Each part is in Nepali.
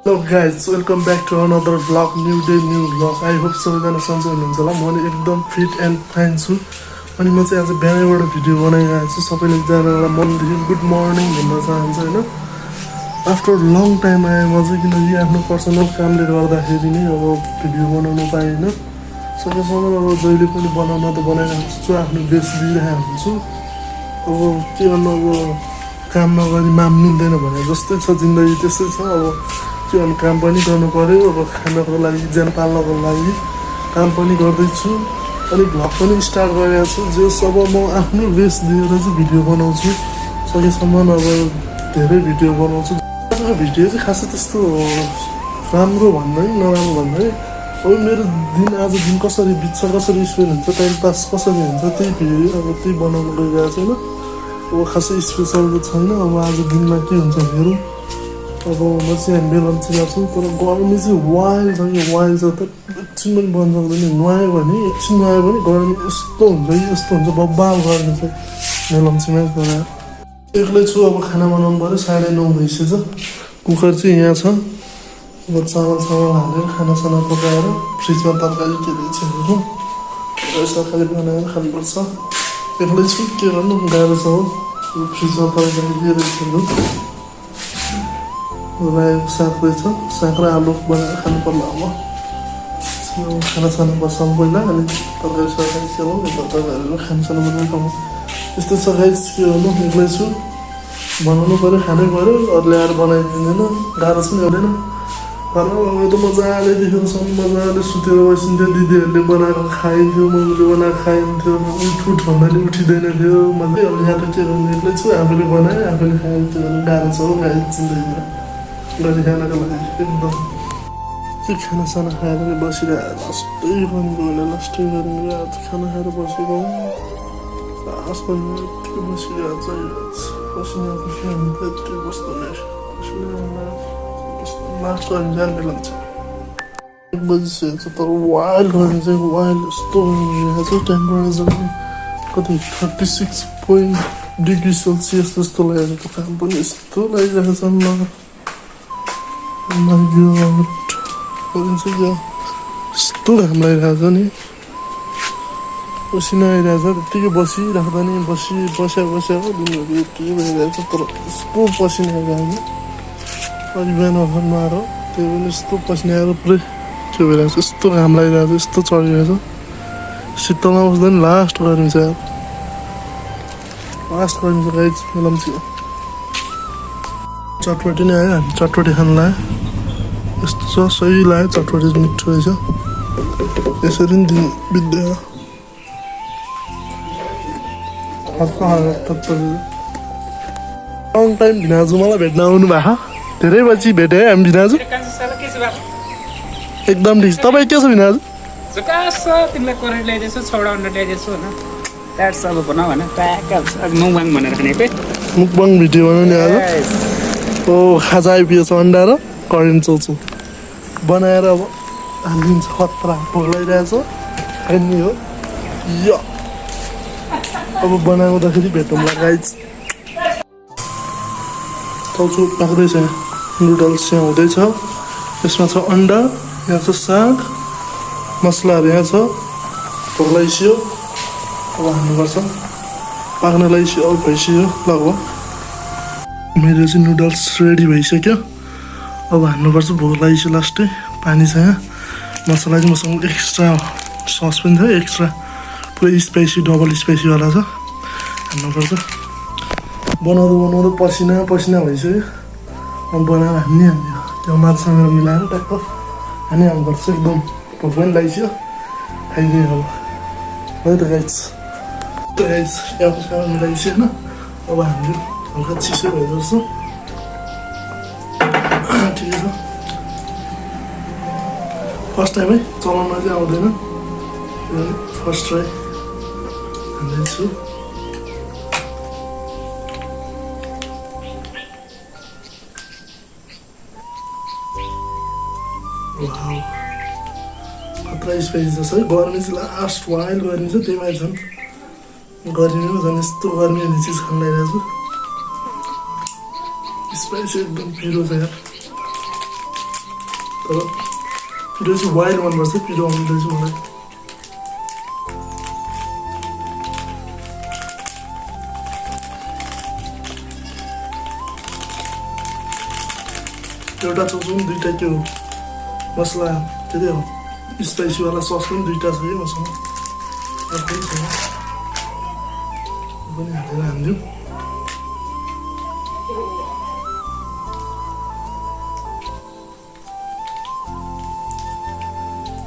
Hello guys, welcome back to another vlog, new day, new vlog. I hope सबैजना सन्चै हुनुहुन्छ होला। म एकदम फिट एन्ड फाइन छु। अनि म चाहिँ आज बिहानैबाट भिडियो बनाइरहेको छु। सबैले जानेर मनदेखि गुड मर्निङ भन्न चाहन्छ हैन। आफ्टर लङ टाइम आए म चाहिँ किनकि आफ्नो पर्सनल कामले गर्दाखेरि नै अब भिडियो बनाउन पाइनँ। सकेसम्म अब जहिले पनि बनाउन त बनाइरहेको छु, आफ्नो बेस्ट दिइरहेको हुन्छु। अब के गर्नु, अब काम नगरी माम मिल्दैन भने जस्तै छ जिन्दगी, त्यस्तै छ। अब के गर्नु, काम पनि गर्नु पर्यो। अब खानको लागि, ज्यान पाल्नको लागि काम पनि गर्दैछु अनि भ्लग पनि स्टार्ट गरेको छु। जस अब म आफ्नो बेस्ट दिएर चाहिँ भिडियो बनाउँछु। सकेसम्म अब धेरै भिडियो बनाउँछु। आजको भिडियो चाहिँ खासै त्यस्तो राम्रो भन्दै नराम्रो भन्दै, अब मेरो दिन, आज दिन कसरी बित्छ, कसरी स्पेन्ड हुन्छ, टाइम पास कसरी हुन्छ, त्यही भिडियो अब त्यही बनाउनु गइरहेको छु होइन। अब खासै स्पेसल त छैन। अब आज दिनमा के हुन्छ हेरौँ। अब म चाहिँ बेलम्चीमा छु, तर गर्मी चाहिँ वाइल्ड छ कि वाइल्ड छ त एकछिन पनि बन्द सक्दैन। नुहायो भने एकछिन नुहायो भने गर्मी यस्तो हुन्छ कि यस्तो हुन्छ, बब्बाल गर्मी चाहिँ बेलम्चीमै तर एक्लै छु। अब खाना बनाउनु पऱ्यो, 9:30 भइसकेछ। कुकर चाहिँ यहाँ छ। अब चामल हालेर खानासाना पकाएर फ्रिजमा तरकारी के दिन्छ हेरौँ। सरकारी बनाएर खानुपर्छ। एक्लै छु, के गर्नु, गाह्रो छ हो। फ्रिजमा तरकारी के रहेछ हेरौँ। रायोको साग रहेछ, साग र आलु बनाएर खानु पर्ला। अब खानासाना बसाउँ पहिला, अनि तरकारी सरकारी सेलाउँ, तरकारीहरू खानासाना बनाउनु खाउँ। यस्तो छ गाइस, के गर्नु, एक्लै छु, बनाउनु पऱ्यो, खानै पऱ्यो। अरूले आएर बनाइदिँदैन, गाह्रो चाहिँ गर्दैन। घरमा अब त मजाले देखेरसम्म मजाले सुतेर बसिन्थ्यो, दिदीहरूले बनाएको खाइन्थ्यो, मम्मीले बनाएको खाइन्थ्यो, उठ भन्नाले उठिँदैन थियो मजाले। अब यहाँ त के गर्नु, एक्लै छु, आफूले बनाएँ आफूले खाएँ, त्यो गर्नु गाह्रो छ हो गाई जिन्दगीमा गरी खानको लागि। एकदम त्यो खानासाना खाएर पनि बसिरहेको, लास्टै पनि गएन, लास्टै गरेर खाना खाएर बसेको लास्ट पनि यत्तिकै बसिरहेको छ। पसिना यत्तिकै बस्दैन, लास्ट गर्नु जान बेलान्छ 1 बजिसकेको छ। तर वाइल्ड गर्नु चाहिँ वाइल्ड यस्तो भइरहेको छ। टेम्परेचर कति 36.0°C जस्तो लागेको छ। काम पनि यस्तो लागिरहेको छ ल यस्तो घाम लागिरहेको छ नि, पसिना आइरहेको छ। त्यत्तिकै बसिराख्दा नि बस्या दिनहरू यत्तिकै भइरहेको छ। तर यस्तो पसिना आइरहेको छ। अनि बिहान घरमा आएर त्यही पनि यस्तो पसिना आएर पुरै त्यो भइरहेको छ। यस्तो घाम लागिरहेको छ, यस्तो चढिरहेको छ। शीतलमा बस्दा नि लास्ट गर्मी छ, लास्ट गर्मी छ गाइस बेलम्ची। चटपटी नै आयो, हामी चटपटी खानु लाग्यो। यस्तो छ, सही लाग्यो, चटपटी मिठो रहेछ। यसरी नि दिन बित्दैन। लङ टाइम भिनाजु मलाई भेट्न आउनु भएको, धेरै पछि भेटेँ है हामी भिनाजु। एकदम ठिक। तपाईँ के छ भिनाजु? तिमीलाई करेन्ट ल्याइदिएछु, छौडा अन्डा ल्याइदिएछु होइन। द्याट्स अब भनौँ भने मुकबाङ भनेर खानेको मुकबाङ भिडियो बनाउने आज। ओ खाजा आइपुगेछ, अन्डा र करेन्ट चौचौ बनाएर अब हालिदिन्छ। खतरा भोक लागिरहेछ, खाइने हो यो। अब बनाउँदाखेरि भेटौँला गाइज। चौचौ पाक्दैछ, नुडल्स यहाँ हुँदैछ। यसमा छ अन्डा, यहाँ छ साग, मसलाहरू यहाँ छ। भोक लागिसक्यो, अब हाल्नुपर्छ। पाक्न लागिसक्यो, अब भइसक्यो लगभग। मेरो चाहिँ नुडल्स रेडी भइसक्यो, अब हाल्नुपर्छ। भोक लागिसक्यो, लास्टै पानी छ यहाँ। मसला चाहिँ मसँग एक्स्ट्रा सस पनि छ, एक्स्ट्रा पुरै स्पाइसी, डबल स्पाइसीवाला छ, हाल्नुपर्छ। बनाउँदा पसिना भइसक्यो। अब बनाएर हान्ने त्यो माछासँग मिलाएर ट्याक्क हाल्नुपर्छ। एकदम भोक पनि लागिसक्यो, खाइदियो अब है त गाइज। यहाँ मिलाइसक्यो होइन। अब हामीले हल्का चिसो भइरहेछ, ठिकै छ। फर्स्ट टाइम है, चलाउन चाहिँ आउँदैन, फर्स्ट ट्राई हाल्दैछु। खतरा स्पाइसी छ है। गर्मी चाहिँ लास्ट वाइल्ड गर्मी छ, त्यहीमा झन् गर्मीमा झन् यस्तो गर्मी हुने चिज खान लागिरहेको छु। स्पाइसी एकदम पिरो छ यार। तर पिरो चाहिँ वाइल्ड मनपर्छ, पिरो आउँदैछ मलाई। एउटा चौचौँ दुईटा त्यो मसला के अरे हो स्पाइसीवाला सस पनि दुईटा छ है मसँग, अर्कै छ पनि हालेर हालिदिउँ।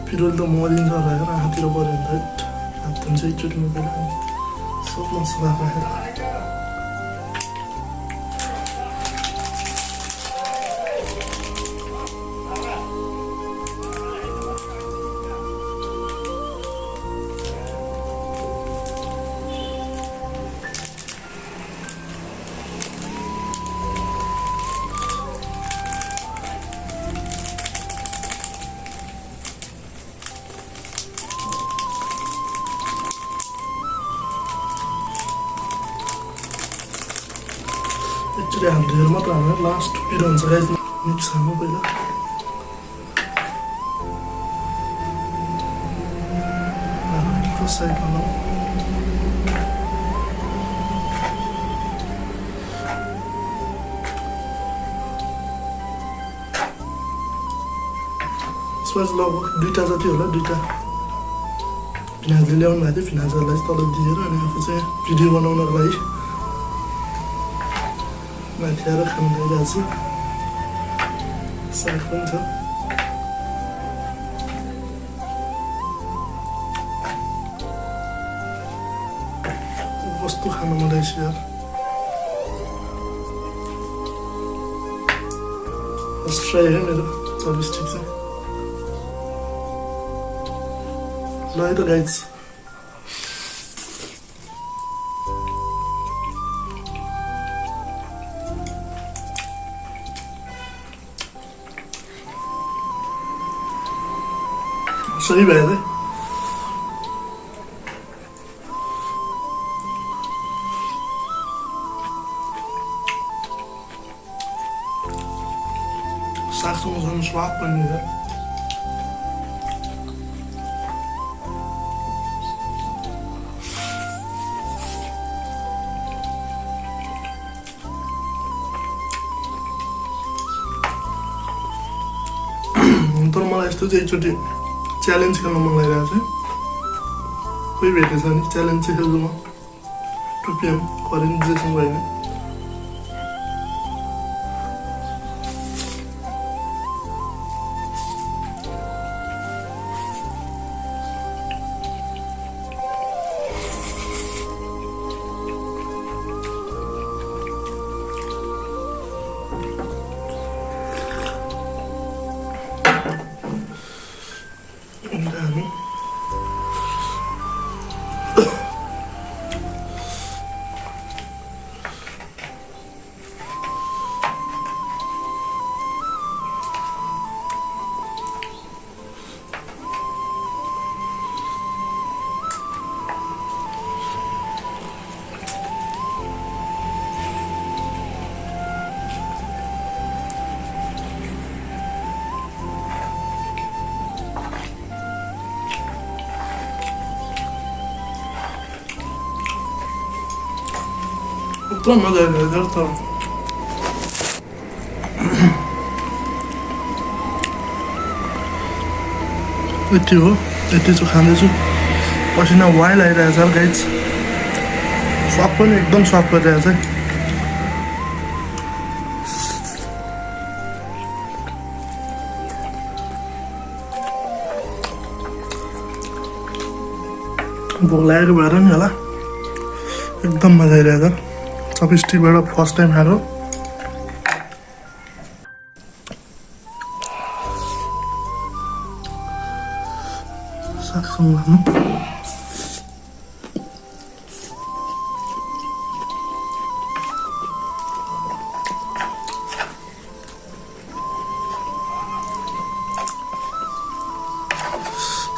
पिरोले त मरिन्छ होला हेर, हाततिर पऱ्यो भने त हात धुन्छ एकचोटिमा पहिला, सब मसला राखेर। एकचोटि हात धोएर मात्र हाल्नु, लास्ट पिरो हुन्छ गाइस। मिक्स हाल्नु पहिला, साइड बनाऊ। यसमा लगभग दुईटा जति होला, दुईटा फिनाजले ल्याउनु भएको थियो, फिनाजलाई तल दिएर अनि आफू चाहिँ भिडियो बनाउनको लागि माथि आएर खानु गइरहेको छु। साग पनि छ, कस्तो खानु मन रहेछ यार। फर्स्ट ट्राई है मेरो चपस्टिक चाहिँ। ल है त गाइज, सही भयो है। सागसँग झन् स्वाद पनि है। तर मलाई यस्तो चाहिँ एकचोटि च्यालेन्ज खेल्न मन लागिरहेको छ। कोही भेटेछ भने च्यालेन्ज चाहिँ खेल्छु म, 2 PM करेन्ट जेसँग भयो भने। पुरा मजा आइरहेको छ। यति हो, यति चाहिँ खाँदैछु। पसिना वाइल आइरहेको छ गाइज, स्वाद पनि एकदम स्वाद परिरहेको छ। भोक लागेको भएर नि होला, एकदम मजा आइरहेको छ। चपस्टिकबाट फर्स्ट टाइम खाएको। सागसँग खानु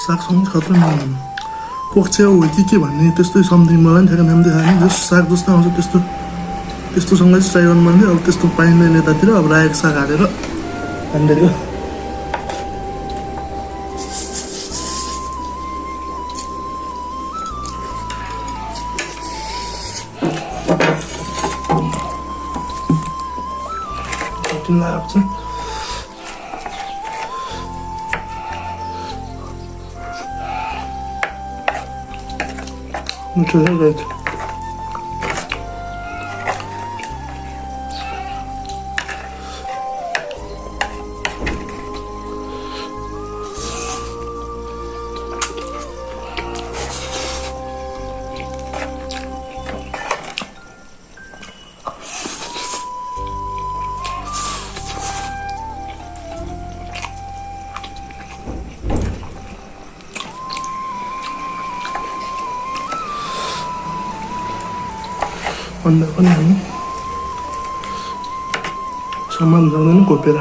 सागसँग खतरा पोख्च्या हो कि भन्ने त्यस्तै समथिङ मलाई पनि ठ्याक्क नाम देखायो नि। जस्तो साग जस्तो आउँछ त्यस्तोसँग चाहिँ ट्राई गर्नु मन थियो। अब त्यस्तो पाइँदैन यतातिर, अब रायोको साग हालेर हालिदिएको। चाहिँ मिठो छ गाइज अन्डा पनि हामी सामान जाँदैन घोपेर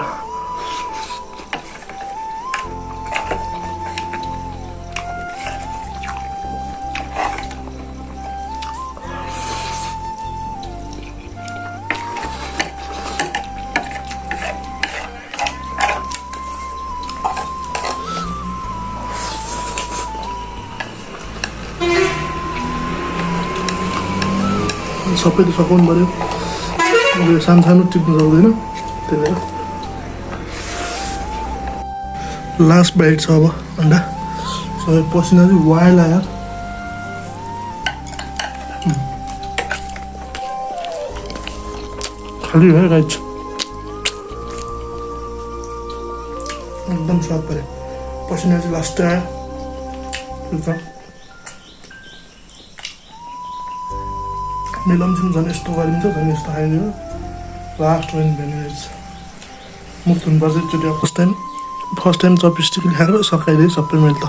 सबैले सघाउनु पऱ्यो अब यो सानो सानो टिप्नु सक्दैन त्यही भएर लास्ट बाइट छ अब अन्डा सबै पसिना चाहिँ वाइल्ड आयो खाली भयो गाइज एकदम स्वाद पऱ्यो पसिना चाहिँ लास्ट आयो मिलाउँछौँ झन् यस्तो गरिन्छ झन् यस्तो खाइदियो लास्ट वाइन भेनिज मुख धुनुपर्छ एकचोटि फर्स्ट टाइम चपस्टिकले खाएर सकाइदियो सबै मैले त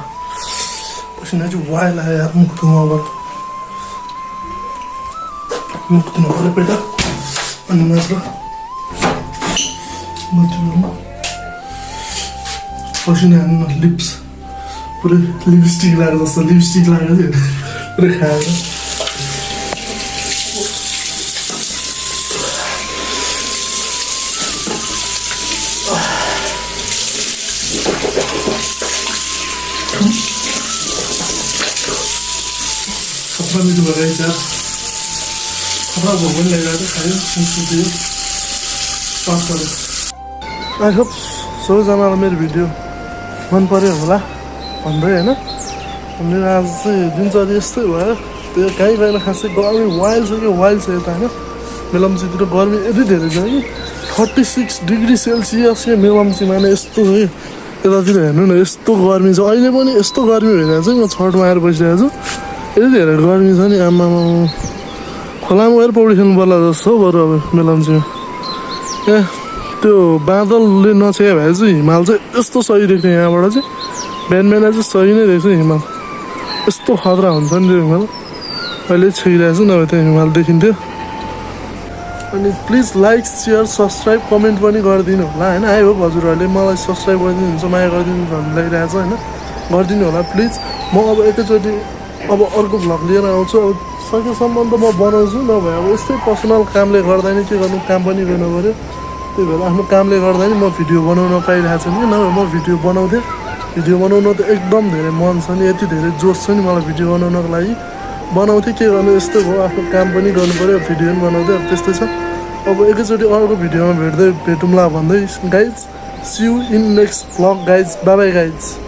पसिना चाहिँ वाइल आयो मुख धुनु अब मुख धुनु पऱ्यो पेटा अनि मात्र पसिना हान्नु लिप्स पुरै लिपस्टिक लगाएर जस्तो लिपस्टिक लगाएर चाहिँ पुरै खाएर सबै मिठो भइरहेछ सबै भोगन लगाएर खायो दियो पास गऱ्यो आई होप सबैजनालाई मेरो भिडियो मन पऱ्यो होला भन्दै होइन मेरो आज चाहिँ दिनचर्या यस्तै भयो त्यो कहीँ गएन खासै गर्मी वाइल्ड छ कि वाइल्ड छ यता होइन मेलम्चीतिर गर्मी यति धेरै छ कि 36 डिग्री सेल्सियस क्या मेलम्चीमा नै यस्तो है यतातिर हेर्नु न यस्तो गर्मी छ अहिले पनि यस्तो गर्मी भइरहेको छ म छठमा आएर बसिरहेको छु यति धेरै गर्मी छ नि आमामा खोलामा गएर पौडी खेल्नु पर्ला जस्तो बरु अब मेलम्चीमा ए त्यो बादलले नछेए भए चाहिँ हिमाल चाहिँ यस्तो सही देख्थ्यो यहाँबाट चाहिँ बिहान बिहान चाहिँ सही नै देख्छ हिमाल यस्तो खतरा हुन्छ नि त्यो हिमाल अहिले छेकिरहेको छु नभए त्यो हिमाल देखिन्थ्यो अनि please like share subscribe comment पनि गरिदिनु होला होइन आई होप हजुरहरूले मलाई सब्सक्राइब गरिदिनुहुन्छ माया गरिदिनु भन्नु लागिरहेको छ होइन गरिदिनु होला प्लिज म अब एकैचोटि अब अर्को भ्लग लिएर आउँछु अब सकेसम्म त म बनाउँछु नभए अब यस्तै पर्सनल कामले गर्दा नि के गर्नु काम पनि गर्नु पऱ्यो त्यही भएर आफ्नो कामले गर्दा नि म भिडियो बनाउन पाइरहेको छु नि नभए म भिडियो बनाउँथेँ भिडियो बनाउनु त एकदम धेरै मन छ नि यति धेरै जोस छ नि मलाई भिडियो बनाउनको लागि बनाउँथेँ के गर्नु यस्तो भयो आफ्नो काम पनि गर्नु पऱ्यो भिडियो पनि बनाउँदै अब त्यस्तै छ अब एकैचोटि अर्को भिडियोमा भेटौँला भन्दै guys see you in next vlog guys bye bye guys